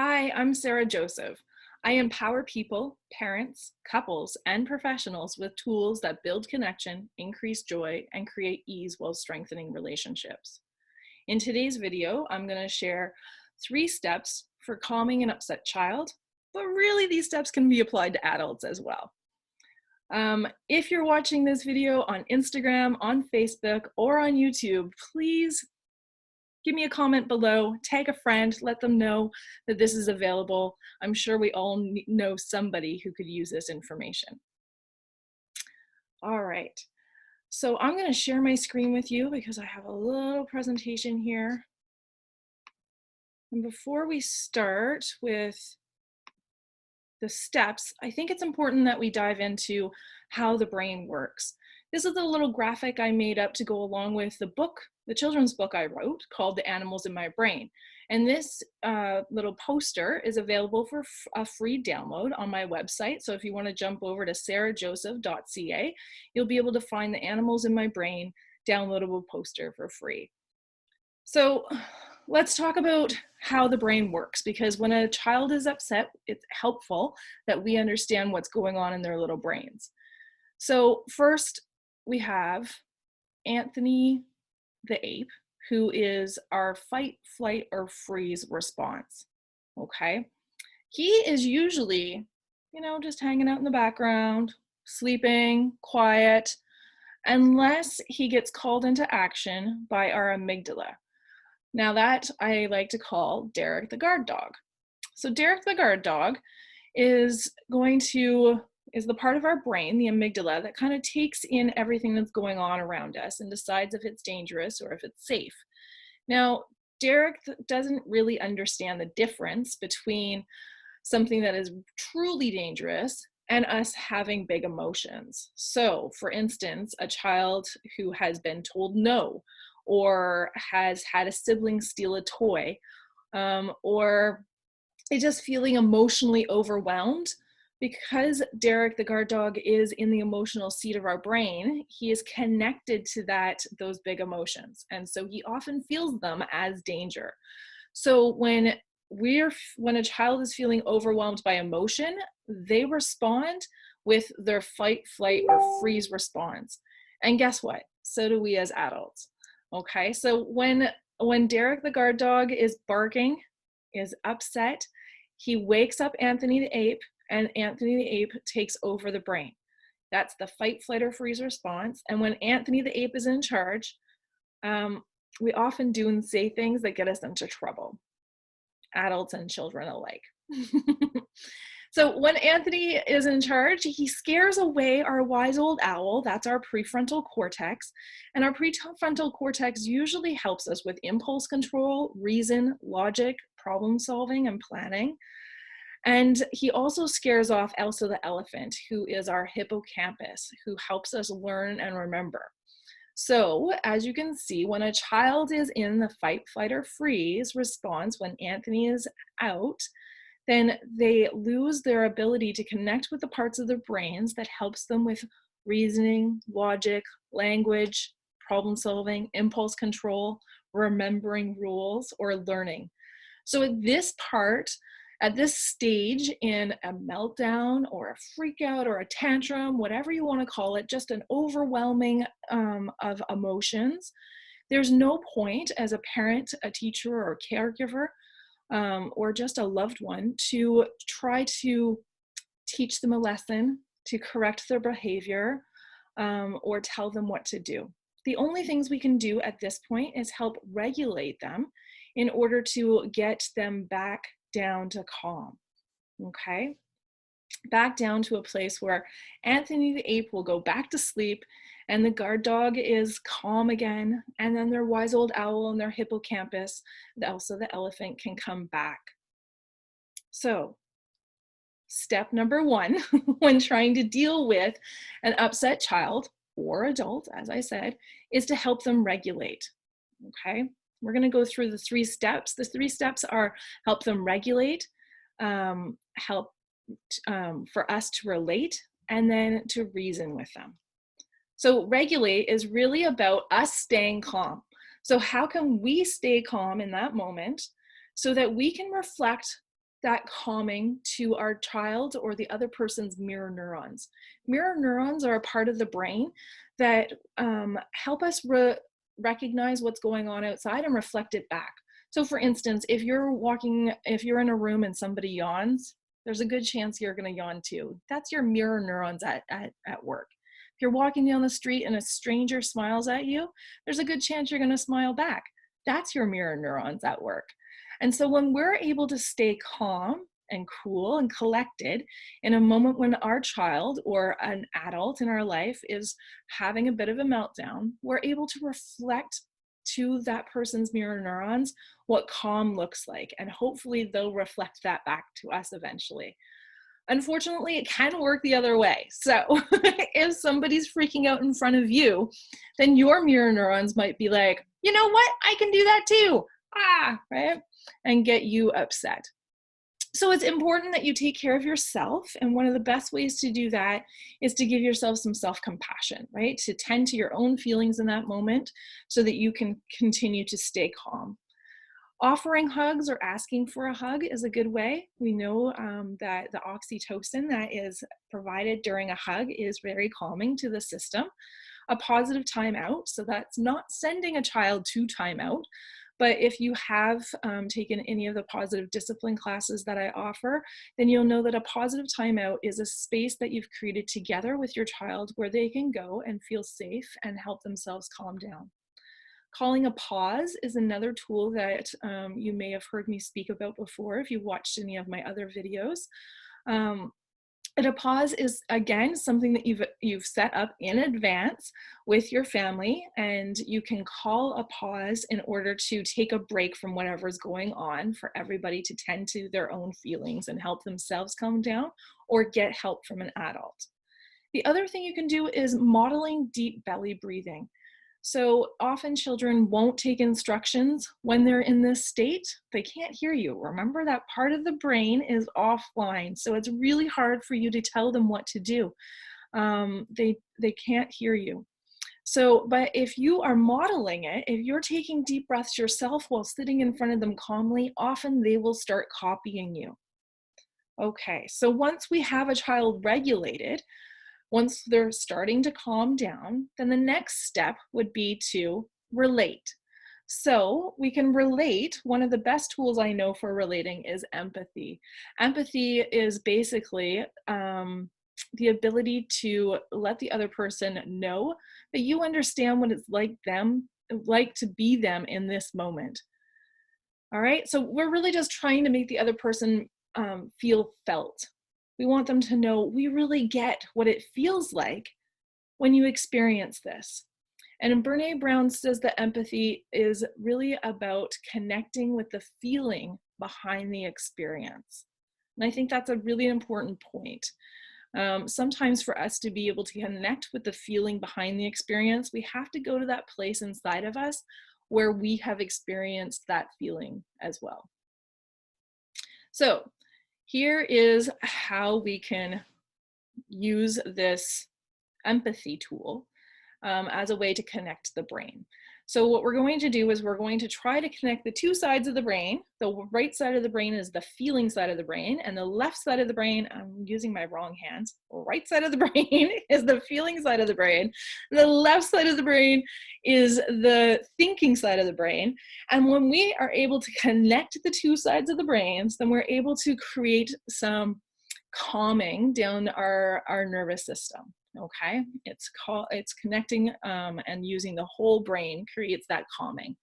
Hi, I'm Sarah Joseph. I empower people, parents, couples, and professionals with tools that build connection, increase joy, and create ease while strengthening relationships. In today's video, I'm going to share 3 steps for calming an upset child, but really these steps can be applied to adults as well. If you're watching this video on Instagram, on Facebook, or on YouTube, please give me a comment below, tag a friend, let them know that this is available. I'm sure we all know somebody who could use this information. All right, so I'm going to share my screen with you because I have a little presentation here. And before we start with the steps, I think it's important that we dive into how the brain works. This is a little graphic I made up to go along with the book, the children's book I wrote called The Animals in My Brain. And this little poster is available for a free download on my website. So if you want to jump over to sarahjoseph.ca, you'll be able to find The Animals in My Brain downloadable poster for free. So let's talk about how the brain works, because when a child is upset, it's helpful that we understand what's going on in their little brains. So first, we have Anthony the ape, who is our fight, flight, or freeze response, okay? He is usually, just hanging out in the background, sleeping, quiet, unless he gets called into action by our amygdala. Now that I like to call Derek the guard dog. So Derek the guard dog is the part of our brain, the amygdala, that kind of takes in everything that's going on around us and decides if it's dangerous or if it's safe. Now, Derek doesn't really understand the difference between something that is truly dangerous and us having big emotions. So, for instance, a child who has been told no, or has had a sibling steal a toy, or is just feeling emotionally overwhelmed. Because Derek the guard dog is in the emotional seat of our brain, he is connected to those big emotions. And so he often feels them as danger. So when a child is feeling overwhelmed by emotion, they respond with their fight, flight, or freeze response. And guess what? So do we as adults. Okay, so when Derek the guard dog is barking, is upset, he wakes up Anthony the ape, and Anthony the ape takes over the brain. That's the fight, flight, or freeze response. And when Anthony the ape is in charge, we often do and say things that get us into trouble, adults and children alike. So when Anthony is in charge, he scares away our wise old owl. That's our prefrontal cortex. And our prefrontal cortex usually helps us with impulse control, reason, logic, problem solving, and planning. And he also scares off Elsa the elephant, who is our hippocampus, who helps us learn and remember. So as you can see, when a child is in the fight, flight, or freeze response, when Anthony is out, then they lose their ability to connect with the parts of their brains that helps them with reasoning, logic, language, problem solving, impulse control, remembering rules, or learning. So at this stage in a meltdown or a freak out or a tantrum, whatever you want to call it, just an overwhelming of emotions, there's no point as a parent, a teacher, or a caregiver, or just a loved one to try to teach them a lesson, to correct their behavior, or tell them what to do. The only things we can do at this point is help regulate them in order to get them back down to calm, okay? Back down to a place where Anthony the ape will go back to sleep and the guard dog is calm again, and then their wise old owl and their hippocampus, Elsa the elephant, can come back. So step number 1 when trying to deal with an upset child or adult, as I said, is to help them regulate, okay? We're going to go through the 3 steps. The 3 steps are help them regulate, help for us to relate, and then to reason with them. So regulate is really about us staying calm. So how can we stay calm in that moment so that we can reflect that calming to our child or the other person's mirror neurons. Mirror neurons are a part of the brain that help us recognize what's going on outside and reflect it back. So for instance, if you're in a room and somebody yawns, there's a good chance you're going to yawn too. That's your mirror neurons at work. If you're walking down the street and a stranger smiles at you, there's a good chance you're going to smile back. That's your mirror neurons at work. And so when we're able to stay calm and cool and collected in a moment when our child or an adult in our life is having a bit of a meltdown, we're able to reflect to that person's mirror neurons what calm looks like. And hopefully they'll reflect that back to us eventually. Unfortunately, it can work the other way. So if somebody's freaking out in front of you, then your mirror neurons might be like, you know what? I can do that too. Right? And get you upset. So it's important that you take care of yourself. And one of the best ways to do that is to give yourself some self-compassion, right? To tend to your own feelings in that moment so that you can continue to stay calm. Offering hugs or asking for a hug is a good way. We know that the oxytocin that is provided during a hug is very calming to the system. A positive timeout, so that's not sending a child to timeout, but if you have taken any of the positive discipline classes that I offer, then you'll know that a positive timeout is a space that you've created together with your child where they can go and feel safe and help themselves calm down. Calling a pause is another tool that you may have heard me speak about before if you've watched any of my other videos. And a pause is, again, something that you've set up in advance with your family, and you can call a pause in order to take a break from whatever's going on for everybody to tend to their own feelings and help themselves calm down or get help from an adult. The other thing you can do is modeling deep belly breathing. So often children won't take instructions when they're in this state. They can't hear you. Remember, that part of the brain is offline. So it's really hard for you to tell them what to do. They can't hear you. So, but if you are modeling it, if you're taking deep breaths yourself while sitting in front of them calmly, often they will start copying you. Okay, so once we have a child regulated, once they're starting to calm down, then the next step would be to relate. So we can relate. One of the best tools I know for relating is empathy. Empathy is basically the ability to let the other person know that you understand what it's like to be them in this moment. All right, so we're really just trying to make the other person feel felt. We want them to know we really get what it feels like when you experience this. And Brene Brown says that empathy is really about connecting with the feeling behind the experience. And I think that's a really important point. Sometimes for us to be able to connect with the feeling behind the experience, we have to go to that place inside of us where we have experienced that feeling as well. So here is how we can use this empathy tool as a way to connect the brain. So what we're going to do is we're going to try to connect the two sides of the brain. The right side of the brain is the feeling side of the brain, and the left side of the brain, I'm using my wrong hands, right side of the brain is the feeling side of the brain. The left side of the brain is the thinking side of the brain. And when we are able to connect the two sides of the brains, then we're able to create some calming down our nervous system. Okay, it's connecting and using the whole brain creates that calming.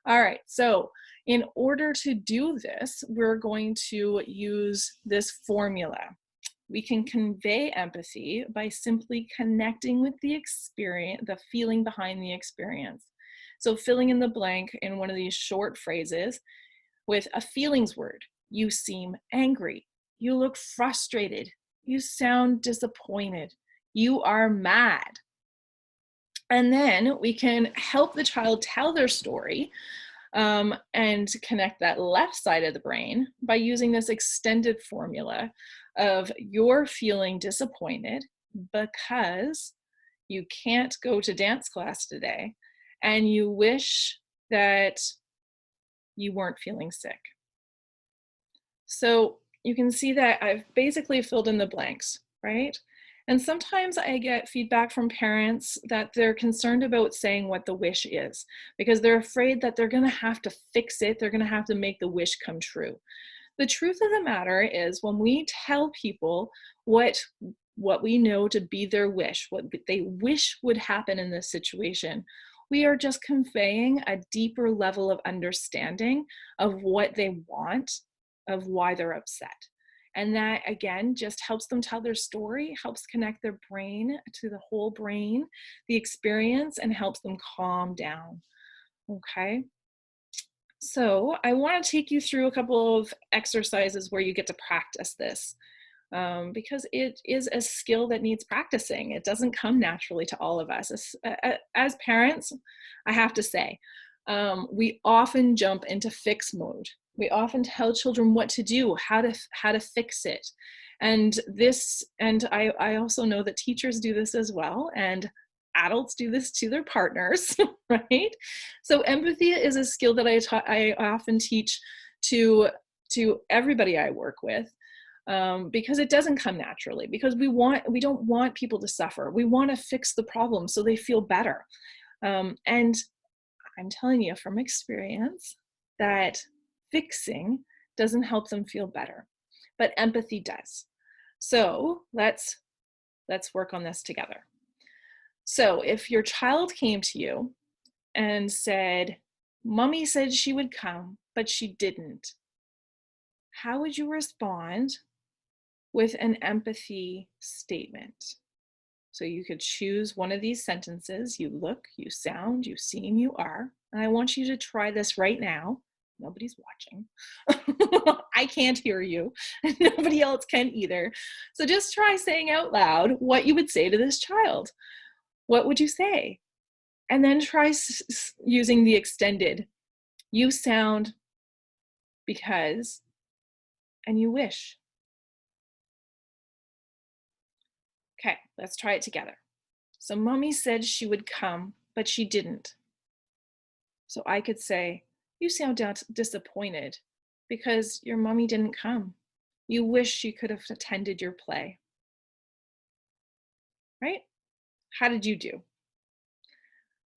All right, so in order to do this, we're going to use this formula. We can convey empathy by simply connecting with the experience, the feeling behind the experience. So filling in the blank in one of these short phrases with a feelings word. You seem angry. You look frustrated. You sound disappointed. You are mad. And then we can help the child tell their story and connect that left side of the brain by using this extended formula of you're feeling disappointed because you can't go to dance class today and you wish that you weren't feeling sick. So you can see that I've basically filled in the blanks, right? And sometimes I get feedback from parents that they're concerned about saying what the wish is because they're afraid that they're going to have to fix it. They're going to have to make the wish come true. The truth of the matter is when we tell people what we know to be their wish, what they wish would happen in this situation, we are just conveying a deeper level of understanding of what they want, of why they're upset. And that again just helps them tell their story, helps connect their brain to the whole brain, the experience, and helps them calm down. Okay. So I want to take you through a couple of exercises where you get to practice this because it is a skill that needs practicing. It doesn't come naturally to all of us. As parents, I have to say, we often jump into fix mode. We often tell children what to do, how to fix it. And I also know that teachers do this as well. And adults do this to their partners, right? So empathy is a skill that I often teach to everybody I work with, because it doesn't come naturally, because we don't want people to suffer. We want to fix the problem so they feel better. And I'm telling you from experience that fixing doesn't help them feel better, but empathy does. So let's work on this together. So if your child came to you and said, "Mommy said she would come, but she didn't," how would you respond with an empathy statement? So you could choose one of these sentences. You look, you sound, you seem, you are. And I want you to try this right now. Nobody's watching. I can't hear you. Nobody else can either. So just try saying out loud what you would say to this child. What would you say? And then try using the extended. You sound, because, and you wish. Okay, let's try it together. So Mommy said she would come, but she didn't. So I could say, you sound disappointed because your mommy didn't come. You wish she could have attended your play. Right? How did you do?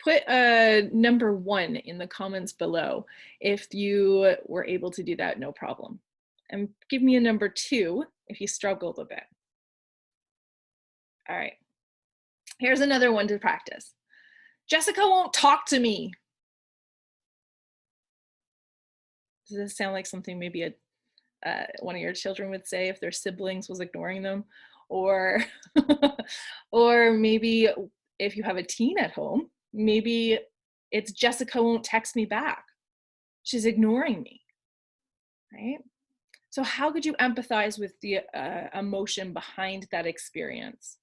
Put a number 1 in the comments below if you were able to do that, no problem. And give me a number 2 if you struggled a bit. All right. Here's another one to practice. Jessica won't talk to me. Does this sound like something maybe one of your children would say if their siblings was ignoring them? Or, or maybe if you have a teen at home, maybe it's Jessica won't text me back. She's ignoring me, right? So how could you empathize with the emotion behind that experience?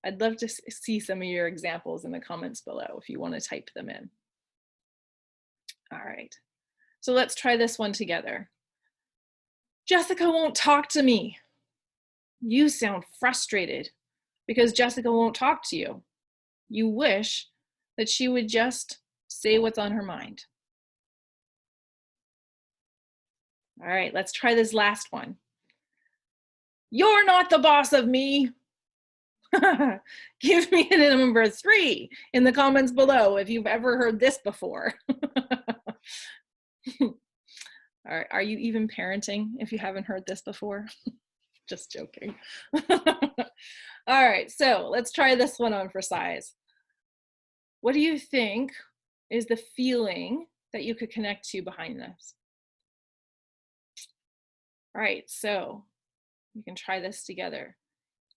I'd love to see some of your examples in the comments below if you want to type them in. All right, so let's try this one together. Jessica won't talk to me. You sound frustrated because Jessica won't talk to you. You wish that she would just say what's on her mind. All right, let's try this last one. You're not the boss of me. Give me a number 3 in the comments below if you've ever heard this before. All right, are you even parenting if you haven't heard this before? Just joking. All right, so let's try this one on for size. What do you think is the feeling that you could connect to behind this? All right, so you can try this together.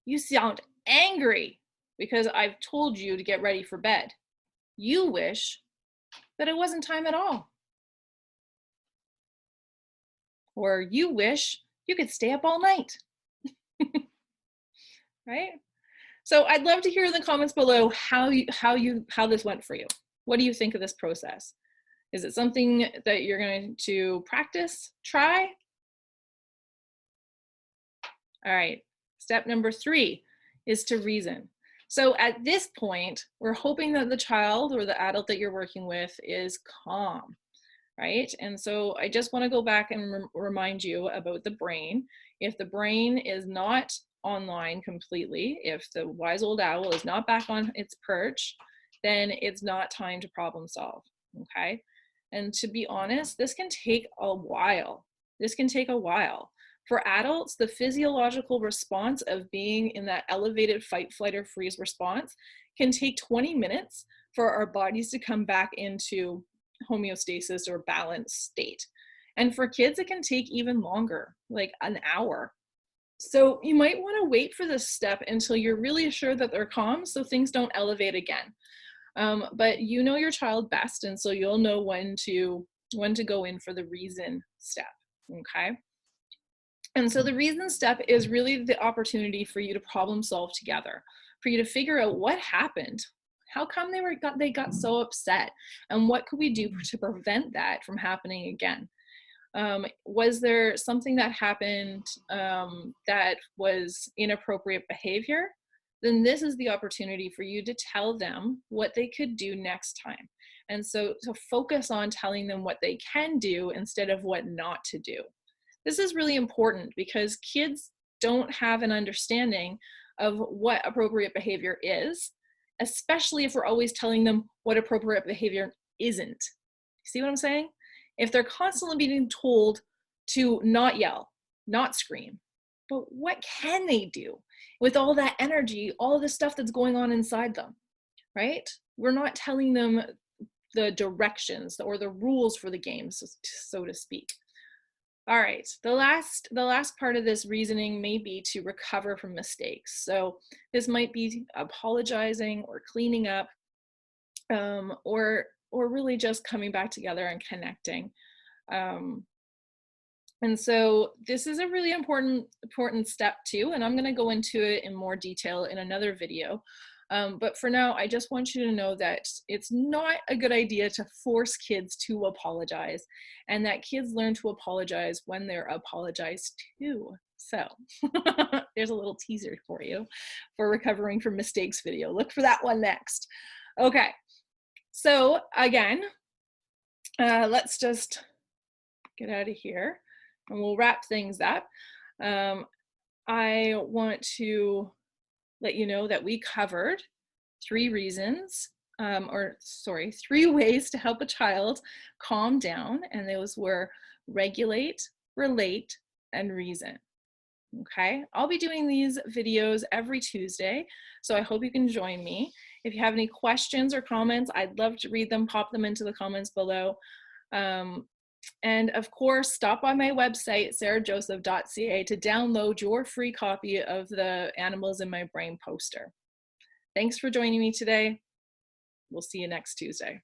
You sound angry because I've told you to get ready for bed. You wish that it wasn't time at all. Or you wish you could stay up all night. Right? So I'd love to hear in the comments below how this went for you. What do you think of this process? Is it something that you're going to practice, try? All right, step number 3 is to reason. So at this point, we're hoping that the child or the adult that you're working with is calm. right? And so I just want to go back and remind you about the brain. If the brain is not online completely, if the wise old owl is not back on its perch, then it's not time to problem solve, okay? And to be honest, this can take a while. This can take a while. For adults, the physiological response of being in that elevated fight, flight, or freeze response can take 20 minutes for our bodies to come back into homeostasis or balanced state. And for kids, it can take even longer, like an hour. So you might want to wait for this step until you're really sure that they're calm so things don't elevate again. But you know your child best, and so you'll know when to go in for the reason step, okay? And so the reason step is really the opportunity for you to problem solve together, for you to figure out what happened. How come they got so upset? And what could we do to prevent that from happening again? Was there something that happened that was inappropriate behavior? Then this is the opportunity for you to tell them what they could do next time. And so focus on telling them what they can do instead of what not to do. This is really important because kids don't have an understanding of what appropriate behavior is, especially if we're always telling them what appropriate behavior isn't. See what I'm saying? If they're constantly being told to not yell, not scream, but what can they do with all that energy, all the stuff that's going on inside them, right? We're not telling them the directions or the rules for the game, so to speak. All right, the last part of this reasoning may be to recover from mistakes. So this might be apologizing or cleaning up, or really just coming back together and connecting. And so this is a really important step too, and I'm going to go into it in more detail in another video. But for now, I just want you to know that it's not a good idea to force kids to apologize, and that kids learn to apologize when they're apologized to. So there's a little teaser for you for Recovering from Mistakes video. Look for that one next. Okay, so again, let's just get out of here and we'll wrap things up. I want to let you know that we covered 3 ways to help a child calm down, and those were regulate, relate, and reason. Okay, I'll be doing these videos every Tuesday, so I hope you can join me. If you have any questions or comments, I'd love to read them. Pop them into the comments below. And of course, stop by my website, sarahjoseph.ca, to download your free copy of the Animals in My Brain poster. Thanks for joining me today. We'll see you next Tuesday.